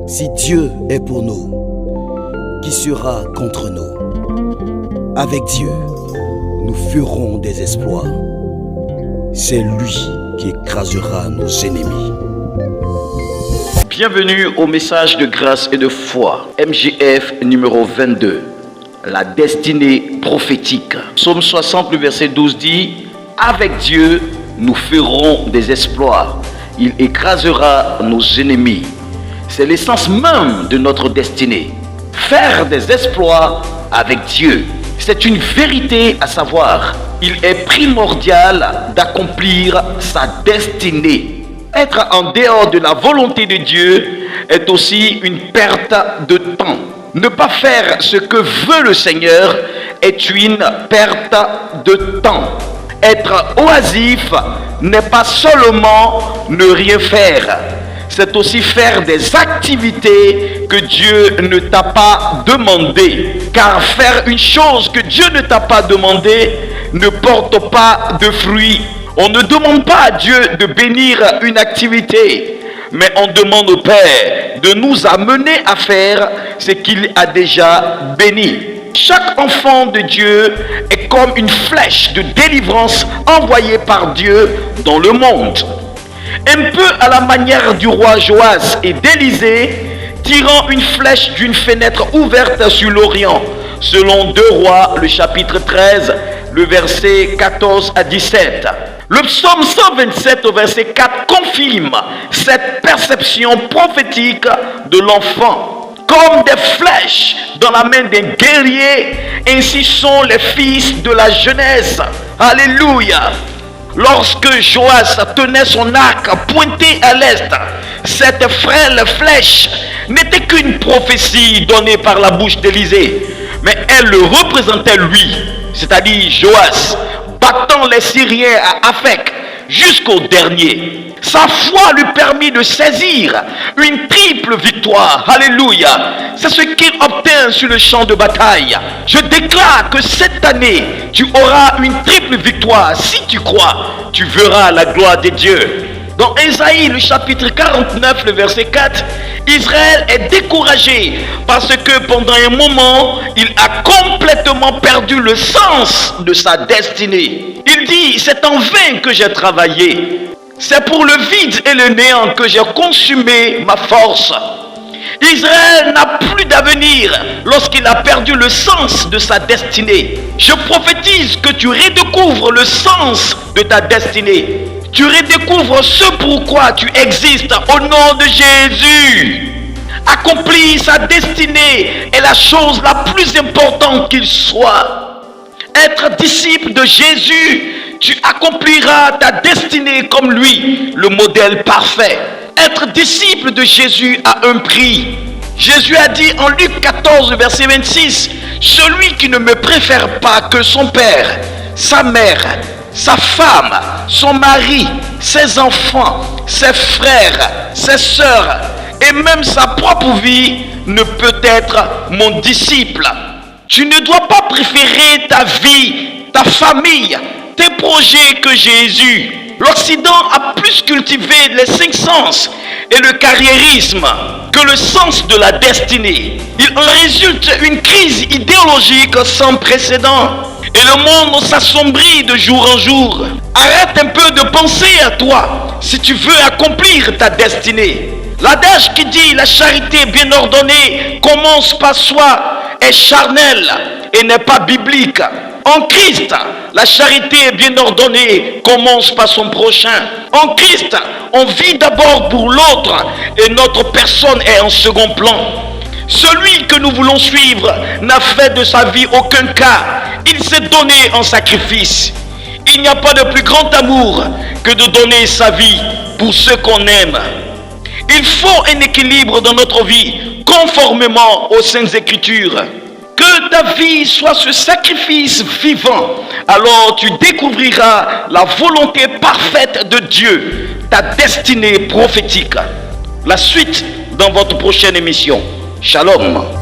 Si Dieu est pour nous, qui sera contre nous? Avec Dieu, nous ferons des exploits. C'est lui qui écrasera nos ennemis. Bienvenue au message de grâce et de foi, MJF numéro 22, la destinée prophétique. Psaume 60, le verset 12 dit, « Avec Dieu, nous ferons des exploits. Il écrasera nos ennemis. » C'est l'essence même de notre destinée. Faire des exploits avec Dieu. C'est une vérité à savoir. Il est primordial d'accomplir sa destinée. Être en dehors de la volonté de Dieu est aussi une perte de temps. Ne pas faire ce que veut le Seigneur est une perte de temps. Être oisif n'est pas seulement ne rien faire. C'est aussi faire des activités que Dieu ne t'a pas demandé. Car faire une chose que Dieu ne t'a pas demandé ne porte pas de fruits. On ne demande pas à Dieu de bénir une activité, mais on demande au Père de nous amener à faire ce qu'il a déjà béni. Chaque enfant de Dieu est comme une flèche de délivrance envoyée par Dieu dans le monde. Un peu à la manière du roi Joas et d'Élisée, tirant une flèche d'une fenêtre ouverte sur l'Orient, selon 2 Rois, le chapitre 13, le verset 14 à 17. Le psaume 127 au verset 4 confirme cette perception prophétique de l'enfant. Comme des flèches dans la main d'un guerrier, ainsi sont les fils de la jeunesse. Alléluia! Lorsque Joas tenait son arc pointé à l'est, cette frêle flèche n'était qu'une prophétie donnée par la bouche d'Élisée, mais elle le représentait lui, c'est-à-dire Joas, battant les Syriens à Aphek jusqu'au dernier. Sa foi lui permit de saisir une triple victoire. Alléluia. C'est ce qu'il obtint sur le champ de bataille. Je déclare que cette année, tu auras une triple victoire. Si tu crois, tu verras la gloire de Dieu. Dans Ésaïe, le chapitre 49, le verset 4, Israël est découragé parce que pendant un moment, il a complètement perdu le sens de sa destinée. Il dit, c'est en vain que j'ai travaillé. C'est pour le vide et le néant que j'ai consumé ma force. Israël n'a plus d'avenir lorsqu'il a perdu le sens de sa destinée. Je prophétise que tu redécouvres le sens de ta destinée. Tu redécouvres ce pourquoi tu existes au nom de Jésus. Accomplir sa destinée est la chose la plus importante qu'il soit. Être disciple de Jésus, tu accompliras ta destinée comme lui, le modèle parfait. Être disciple de Jésus a un prix. Jésus a dit en Luc 14, verset 26, « Celui qui ne me préfère pas que son père, sa mère, sa femme, son mari, ses enfants, ses frères, ses sœurs et même sa propre vie ne peut être mon disciple. » Tu ne dois pas préférer ta vie, ta famille, tes projets que Jésus. L'Occident a plus cultivé les 5 sens et le carriérisme que le sens de la destinée. Il en résulte une crise idéologique sans précédent et le monde s'assombrit de jour en jour. Arrête un peu de penser à toi si tu veux accomplir ta destinée. L'adage qui dit la charité bien ordonnée commence par soi est charnel et n'est pas biblique. En Christ, la charité bien ordonnée commence par son prochain. En Christ, on vit d'abord pour l'autre et notre personne est en second plan. Celui que nous voulons suivre n'a fait de sa vie aucun cas. Il s'est donné en sacrifice. Il n'y a pas de plus grand amour que de donner sa vie pour ceux qu'on aime. Il faut un équilibre dans notre vie, conformément aux Saintes Écritures. Que ta vie soit ce sacrifice vivant, alors tu découvriras la volonté parfaite de Dieu, ta destinée prophétique. La suite dans votre prochaine émission. Shalom.